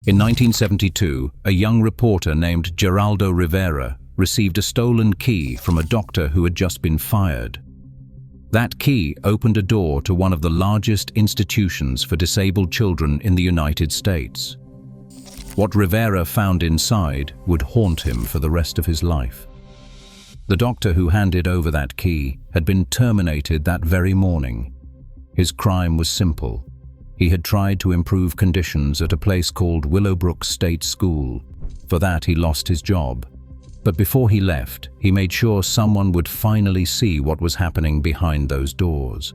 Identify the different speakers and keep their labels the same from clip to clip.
Speaker 1: In 1972, a young reporter named Geraldo Rivera received a stolen key from a doctor who had just been fired. That key opened a door to one of the largest institutions for disabled children in the United States. What Rivera found inside would haunt him for the rest of his life. The doctor who handed over that key had been terminated that very morning. His crime was simple. He had tried to improve conditions at a place called Willowbrook State School. For that, he lost his job. But before he left, he made sure someone would finally see what was happening behind those doors.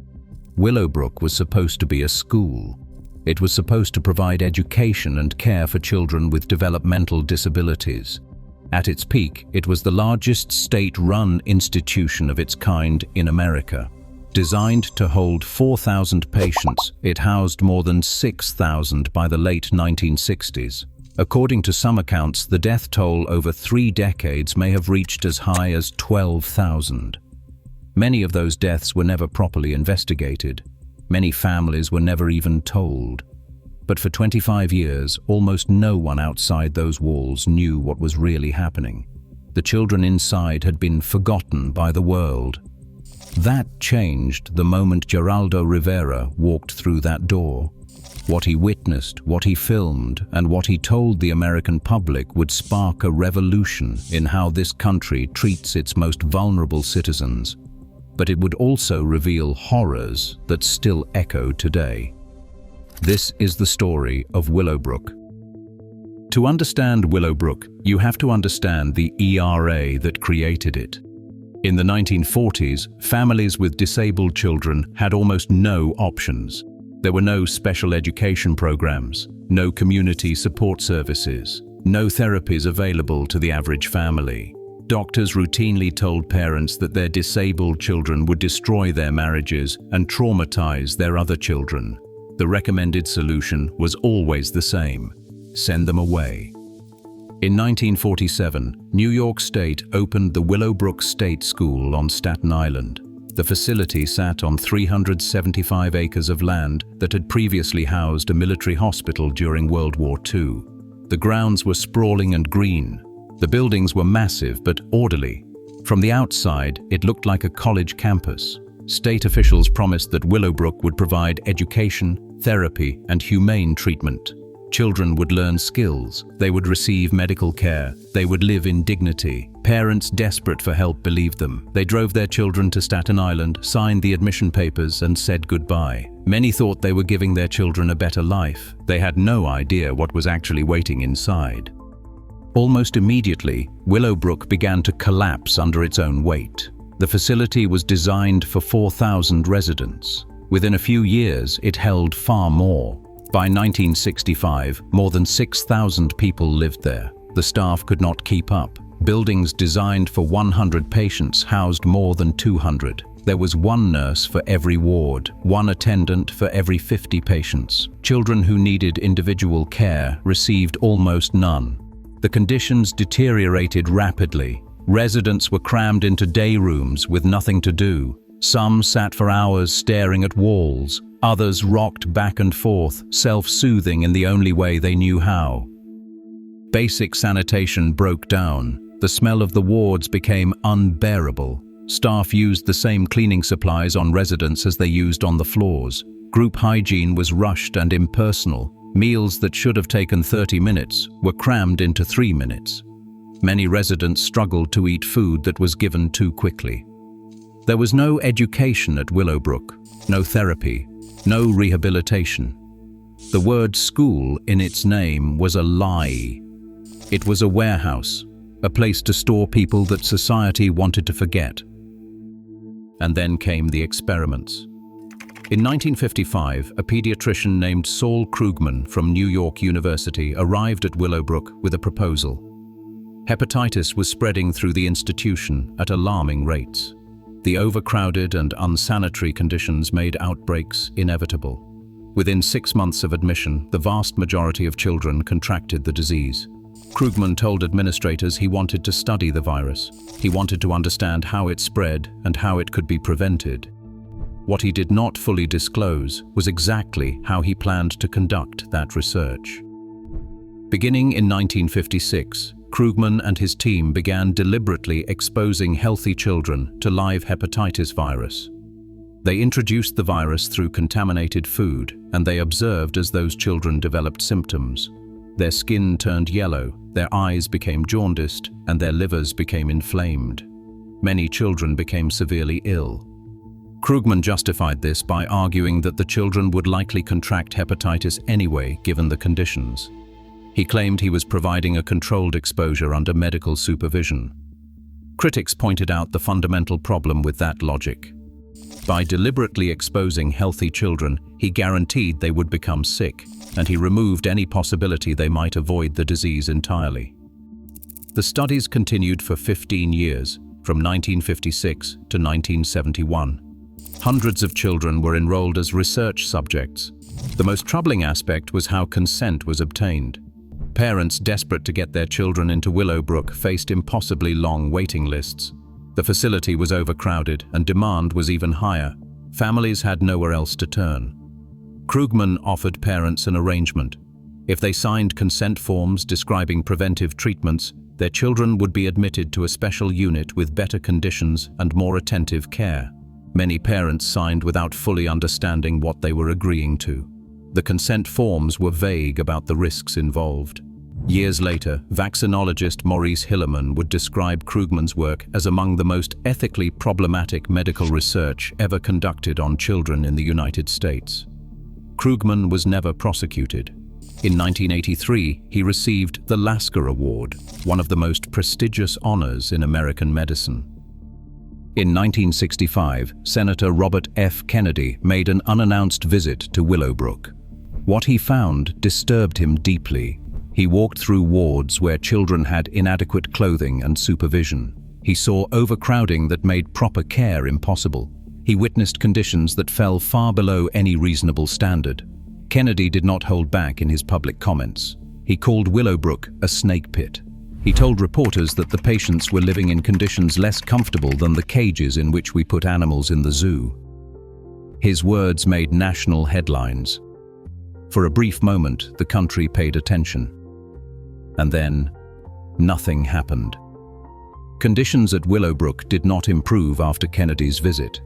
Speaker 1: Willowbrook was supposed to be a school. It was supposed to provide education and care for children with developmental disabilities. At its peak, it was the largest state-run institution of its kind in America. Designed to hold 4,000 patients, it housed more than 6,000 by the late 1960s. According to some accounts, the death toll over 3 decades may have reached as high as 12,000. Many of those deaths were never properly investigated. Many families were never even told. But for 25 years, almost no one outside those walls knew what was really happening. The children inside had been forgotten by the world. That changed the moment Geraldo Rivera walked through that door. What he witnessed, what he filmed, and what he told the American public would spark a revolution in how this country treats its most vulnerable citizens. But it would also reveal horrors that still echo today. This is the story of Willowbrook. To understand Willowbrook, you have to understand the ERA that created it. In the 1940s, families with disabled children had almost no options. There were no special education programs, no community support services, no therapies available to the average family. Doctors routinely told parents that their disabled children would destroy their marriages and traumatize their other children. The recommended solution was always the same: send them away. In 1947, New York State opened the Willowbrook State School on Staten Island. The facility sat on 375 acres of land that had previously housed a military hospital during World War II. The grounds were sprawling and green. The buildings were massive but orderly. From the outside, it looked like a college campus. State officials promised that Willowbrook would provide education, therapy, and humane treatment. Children would learn skills, they would receive medical care, they would live in dignity. Parents desperate for help believed them. They drove their children to Staten Island, signed the admission papers, and said goodbye. Many thought they were giving their children a better life. They had no idea what was actually waiting inside. Almost immediately, Willowbrook began to collapse under its own weight. The facility was designed for 4,000 residents. Within a few years, it held far more. By 1965, more than 6,000 people lived there. The staff could not keep up. Buildings designed for 100 patients housed more than 200. There was one nurse for every ward, one attendant for every 50 patients. Children who needed individual care received almost none. The conditions deteriorated rapidly. Residents were crammed into day rooms with nothing to do. Some sat for hours staring at walls. Others rocked back and forth, self-soothing in the only way they knew how. Basic sanitation broke down. The smell of the wards became unbearable. Staff used the same cleaning supplies on residents as they used on the floors. Group hygiene was rushed and impersonal. Meals that should have taken 30 minutes were crammed into 3 minutes. Many residents struggled to eat food that was given too quickly. There was no education at Willowbrook, no therapy, no rehabilitation. The word school in its name was a lie. It was a warehouse, a place to store people that society wanted to forget. And then came the experiments. In 1955, a pediatrician named Saul Krugman from New York University arrived at Willowbrook with a proposal. Hepatitis was spreading through the institution at alarming rates. The overcrowded and unsanitary conditions made outbreaks inevitable. Within 6 months of admission, the vast majority of children contracted the disease. Krugman told administrators he wanted to study the virus. He wanted to understand how it spread and how it could be prevented. What he did not fully disclose was exactly how he planned to conduct that research. Beginning in 1956, Krugman and his team began deliberately exposing healthy children to live hepatitis virus. They introduced the virus through contaminated food, and they observed as those children developed symptoms. Their skin turned yellow, their eyes became jaundiced, and their livers became inflamed. Many children became severely ill. Krugman justified this by arguing that the children would likely contract hepatitis anyway, given the conditions. He claimed he was providing a controlled exposure under medical supervision. Critics pointed out the fundamental problem with that logic. By deliberately exposing healthy children, he guaranteed they would become sick, and he removed any possibility they might avoid the disease entirely. The studies continued for 15 years, from 1956 to 1971. Hundreds of children were enrolled as research subjects. The most troubling aspect was how consent was obtained. Parents desperate to get their children into Willowbrook faced impossibly long waiting lists. The facility was overcrowded and demand was even higher. Families had nowhere else to turn. Krugman offered parents an arrangement. If they signed consent forms describing preventive treatments, their children would be admitted to a special unit with better conditions and more attentive care. Many parents signed without fully understanding what they were agreeing to. The consent forms were vague about the risks involved. Years later, vaccinologist Maurice Hillerman would describe Krugman's work as among the most ethically problematic medical research ever conducted on children in the United States. Krugman was never prosecuted. In 1983, he received the Lasker Award, one of the most prestigious honors in American medicine. In 1965, Senator Robert F. Kennedy made an unannounced visit to Willowbrook. What he found disturbed him deeply. He walked through wards where children had inadequate clothing and supervision. He saw overcrowding that made proper care impossible. He witnessed conditions that fell far below any reasonable standard. Kennedy did not hold back in his public comments. He called Willowbrook a snake pit. He told reporters that the patients were living in conditions less comfortable than the cages in which we put animals in the zoo. His words made national headlines. For a brief moment, the country paid attention. And then, nothing happened. Conditions at Willowbrook did not improve after Kennedy's visit.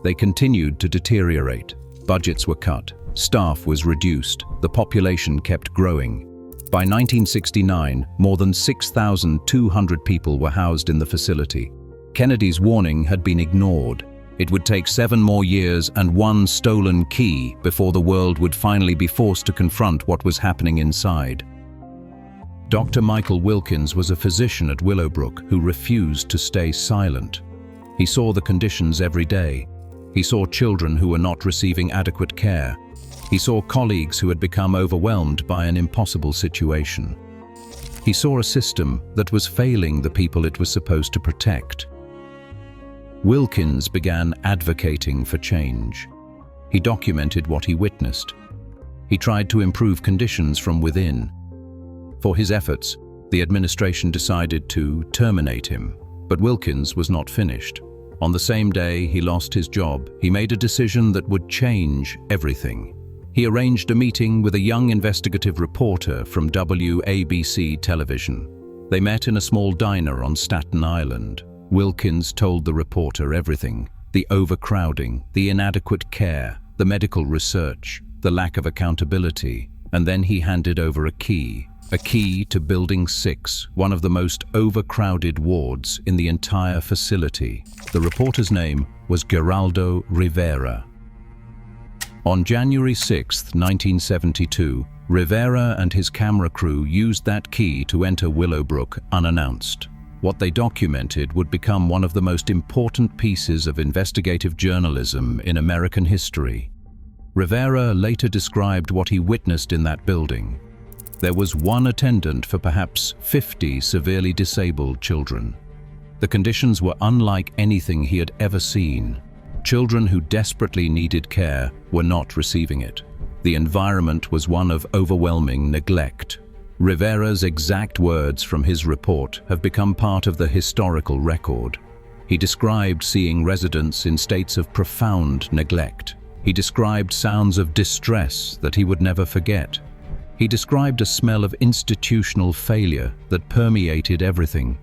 Speaker 1: They continued to deteriorate. Budgets were cut. Staff was reduced. The population kept growing. By 1969, more than 6,200 people were housed in the facility. Kennedy's warning had been ignored. It would take 7 more years and 1 stolen key before the world would finally be forced to confront what was happening inside. Dr. Michael Wilkins was a physician at Willowbrook who refused to stay silent. He saw the conditions every day. He saw children who were not receiving adequate care. He saw colleagues who had become overwhelmed by an impossible situation. He saw a system that was failing the people it was supposed to protect. Wilkins began advocating for change. He documented what he witnessed. He tried to improve conditions from within. For his efforts, the administration decided to terminate him, but Wilkins was not finished. On the same day he lost his job, he made a decision that would change everything. He arranged a meeting with a young investigative reporter from WABC television. They met in a small diner on Staten Island. Wilkins told the reporter everything: the overcrowding, the inadequate care, the medical research, the lack of accountability, and then he handed over a key to Building 6, one of the most overcrowded wards in the entire facility. The reporter's name was Geraldo Rivera. On January 6, 1972, Rivera and his camera crew used that key to enter Willowbrook unannounced. What they documented would become one of the most important pieces of investigative journalism in American history. Rivera later described what he witnessed in that building. There was one attendant for perhaps 50 severely disabled children. The conditions were unlike anything he had ever seen. Children who desperately needed care were not receiving it. The environment was one of overwhelming neglect. Rivera's exact words from his report have become part of the historical record. He described seeing residents in states of profound neglect. He described sounds of distress that he would never forget. He described a smell of institutional failure that permeated everything.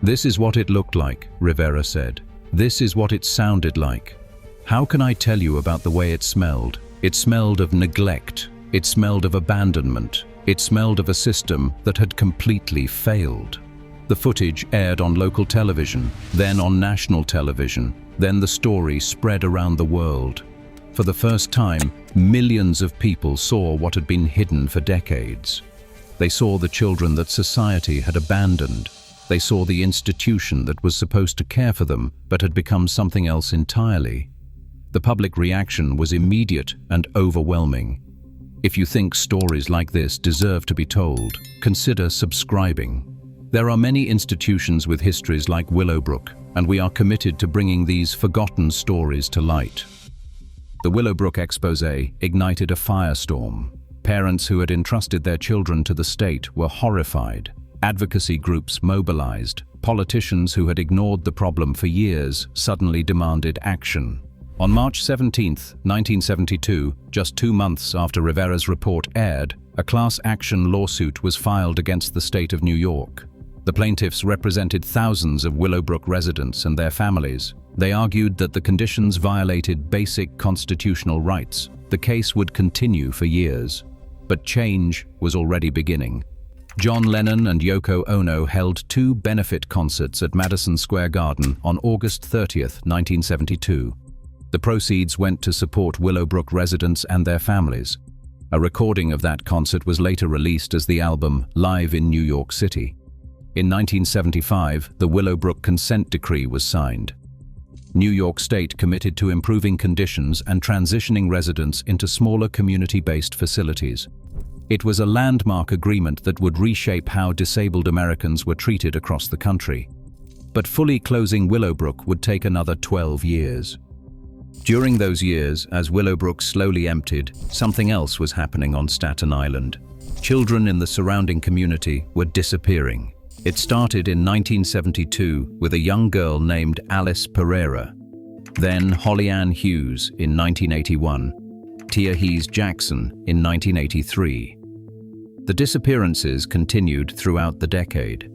Speaker 1: "This is what it looked like," Rivera said. "This is what it sounded like. How can I tell you about the way it smelled? It smelled of neglect. It smelled of abandonment. It smelled of a system that had completely failed." The footage aired on local television, then on national television. Then the story spread around the world. For the first time, millions of people saw what had been hidden for decades. They saw the children that society had abandoned. They saw the institution that was supposed to care for them, but had become something else entirely. The public reaction was immediate and overwhelming. If you think stories like this deserve to be told, consider subscribing. There are many institutions with histories like Willowbrook, and we are committed to bringing these forgotten stories to light. The Willowbrook exposé ignited a firestorm. Parents who had entrusted their children to the state were horrified. Advocacy groups mobilized. Politicians who had ignored the problem for years suddenly demanded action. On March 17, 1972, just 2 months after Rivera's report aired, a class action lawsuit was filed against the state of New York. The plaintiffs represented thousands of Willowbrook residents and their families. They argued that the conditions violated basic constitutional rights. The case would continue for years. But change was already beginning. John Lennon and Yoko Ono held 2 benefit concerts at Madison Square Garden on August 30, 1972. The proceeds went to support Willowbrook residents and their families. A recording of that concert was later released as the album Live in New York City. In 1975, the Willowbrook Consent Decree was signed. New York State committed to improving conditions and transitioning residents into smaller community-based facilities. It was a landmark agreement that would reshape how disabled Americans were treated across the country. But fully closing Willowbrook would take another 12 years. During those years, as Willowbrook slowly emptied, something else was happening on Staten Island. Children in the surrounding community were disappearing. It started in 1972 with a young girl named Alice Pereira. Then Holly Ann Hughes in 1981, Tia Hees Jackson in 1983. The disappearances continued throughout the decade.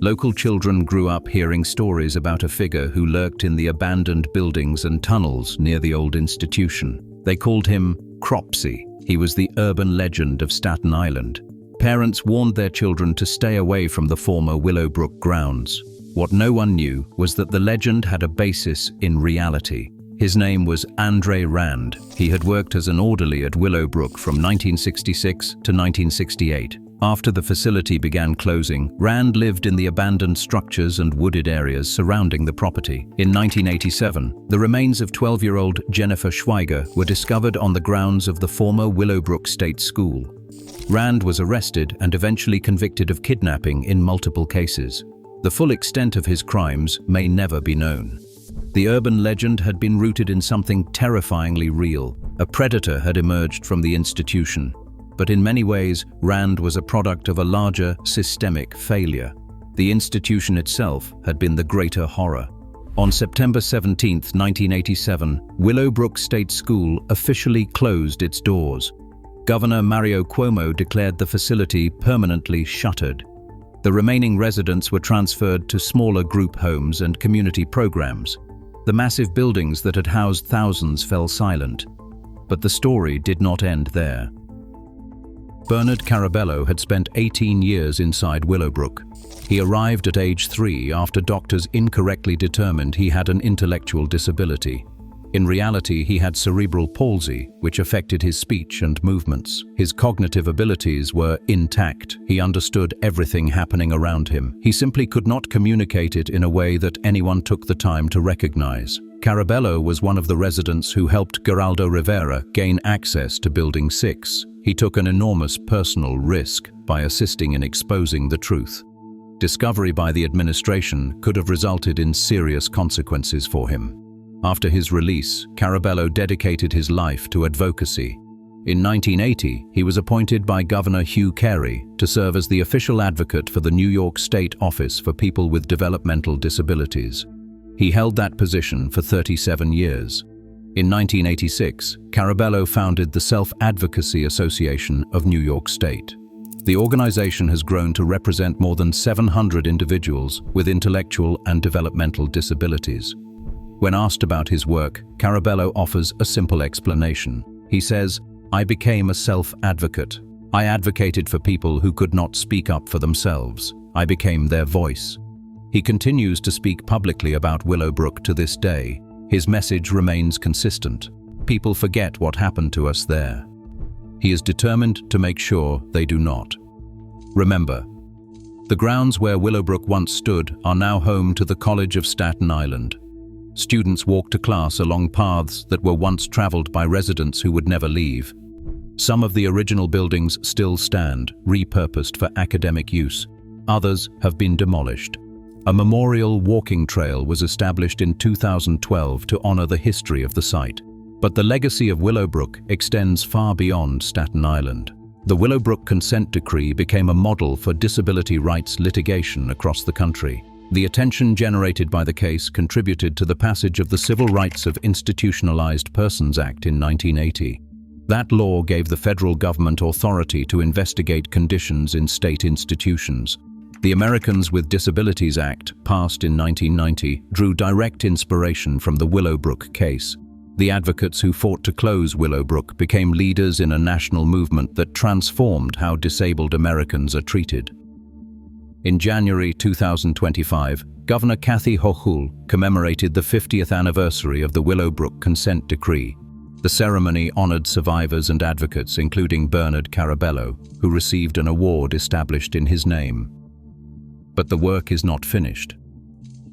Speaker 1: Local children grew up hearing stories about a figure who lurked in the abandoned buildings and tunnels near the old institution. They called him Cropsy. He was the urban legend of Staten Island. Parents warned their children to stay away from the former Willowbrook grounds. What no one knew was that the legend had a basis in reality. His name was Andre Rand. He had worked as an orderly at Willowbrook from 1966 to 1968. After the facility began closing, Rand lived in the abandoned structures and wooded areas surrounding the property. In 1987, the remains of 12-year-old Jennifer Schweiger were discovered on the grounds of the former Willowbrook State School. Rand was arrested and eventually convicted of kidnapping in multiple cases. The full extent of his crimes may never be known. The urban legend had been rooted in something terrifyingly real. A predator had emerged from the institution. But in many ways, Rand was a product of a larger, systemic failure. The institution itself had been the greater horror. On September 17, 1987, Willowbrook State School officially closed its doors. Governor Mario Cuomo declared the facility permanently shuttered. The remaining residents were transferred to smaller group homes and community programs. The massive buildings that had housed thousands fell silent. But the story did not end there. Bernard Carabello had spent 18 years inside Willowbrook. He arrived at age 3 after doctors incorrectly determined he had an intellectual disability. In reality, he had cerebral palsy, which affected his speech and movements. His cognitive abilities were intact. He understood everything happening around him. He simply could not communicate it in a way that anyone took the time to recognize. Carabello was one of the residents who helped Geraldo Rivera gain access to Building 6. He took an enormous personal risk by assisting in exposing the truth. Discovery by the administration could have resulted in serious consequences for him. After his release, Carabello dedicated his life to advocacy. In 1980, he was appointed by Governor Hugh Carey to serve as the official advocate for the New York State Office for People with Developmental Disabilities. He held that position for 37 years. In 1986, Carabello founded the Self-Advocacy Association of New York State. The organization has grown to represent more than 700 individuals with intellectual and developmental disabilities. When asked about his work, Carabello offers a simple explanation. He says, "I became a self-advocate. I advocated for people who could not speak up for themselves. I became their voice." He continues to speak publicly about Willowbrook to this day. His message remains consistent. People forget what happened to us there. He is determined to make sure they do not. Remember, the grounds where Willowbrook once stood are now home to the College of Staten Island. Students walk to class along paths that were once traveled by residents who would never leave. Some of the original buildings still stand, repurposed for academic use. Others have been demolished. A memorial walking trail was established in 2012 to honor the history of the site. But the legacy of Willowbrook extends far beyond Staten Island. The Willowbrook Consent Decree became a model for disability rights litigation across the country. The attention generated by the case contributed to the passage of the Civil Rights of Institutionalized Persons Act in 1980. That law gave the federal government authority to investigate conditions in state institutions. The Americans with Disabilities Act, passed in 1990, drew direct inspiration from the Willowbrook case. The advocates who fought to close Willowbrook became leaders in a national movement that transformed how disabled Americans are treated. In January 2025, Governor Kathy Hochul commemorated the 50th anniversary of the Willowbrook Consent Decree. The ceremony honored survivors and advocates, including Bernard Carabello, who received an award established in his name. But the work is not finished.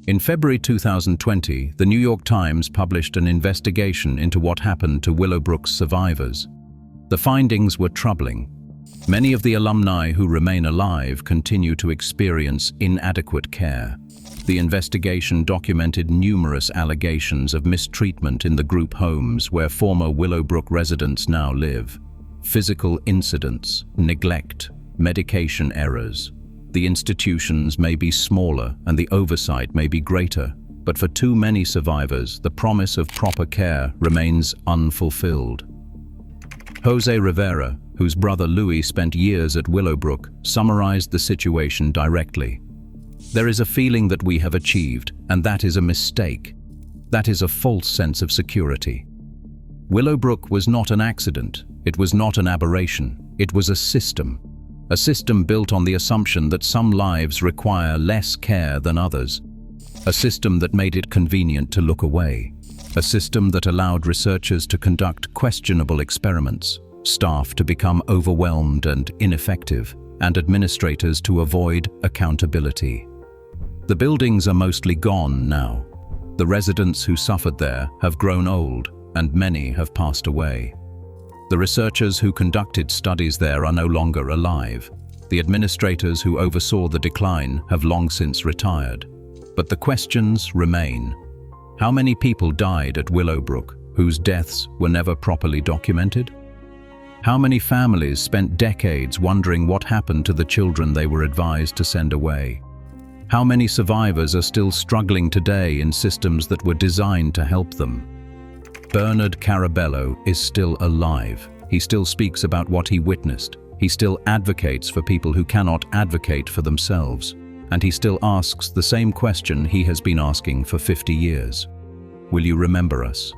Speaker 1: In February 2020, the New York Times published an investigation into what happened to Willowbrook's survivors. The findings were troubling. Many of the alumni who remain alive continue to experience inadequate care. The investigation documented numerous allegations of mistreatment in the group homes where former Willowbrook residents now live. Physical incidents, neglect, medication errors. The institutions may be smaller and the oversight may be greater, but for too many survivors, the promise of proper care remains unfulfilled. Jose Rivera, whose brother Louis spent years at Willowbrook, summarized the situation directly. "There is a feeling that we have achieved, and that is a mistake. That is a false sense of security. Willowbrook was not an accident. It was not an aberration. It was a system. A system built on the assumption that some lives require less care than others. A system that made it convenient to look away. A system that allowed researchers to conduct questionable experiments, staff to become overwhelmed and ineffective, and administrators to avoid accountability. The buildings are mostly gone now. The residents who suffered there have grown old, and many have passed away. The researchers who conducted studies there are no longer alive. The administrators who oversaw the decline have long since retired. But the questions remain. How many people died at Willowbrook whose deaths were never properly documented? How many families spent decades wondering what happened to the children they were advised to send away? How many survivors are still struggling today in systems that were designed to help them? Bernard Carabello is still alive. He still speaks about what he witnessed. He still advocates for people who cannot advocate for themselves. And he still asks the same question he has been asking for 50 years. Will you remember us?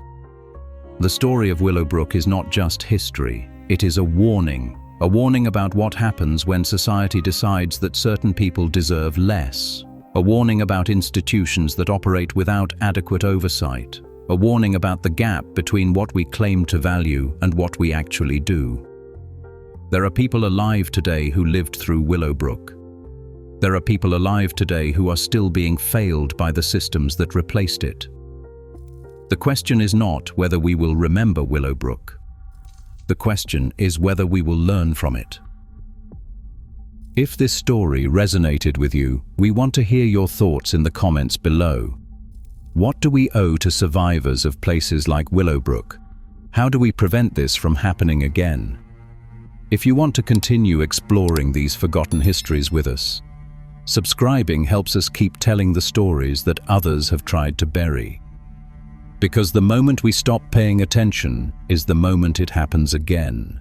Speaker 1: The story of Willowbrook is not just history. It is a warning about what happens when society decides that certain people deserve less. A warning about institutions that operate without adequate oversight. A warning about the gap between what we claim to value and what we actually do. There are people alive today who lived through Willowbrook. There are people alive today who are still being failed by the systems that replaced it. The question is not whether we will remember Willowbrook. The question is whether we will learn from it. If this story resonated with you, we want to hear your thoughts in the comments below. What do we owe to survivors of places like Willowbrook? How do we prevent this from happening again? If you want to continue exploring these forgotten histories with us, subscribing helps us keep telling the stories that others have tried to bury. Because the moment we stop paying attention is the moment it happens again.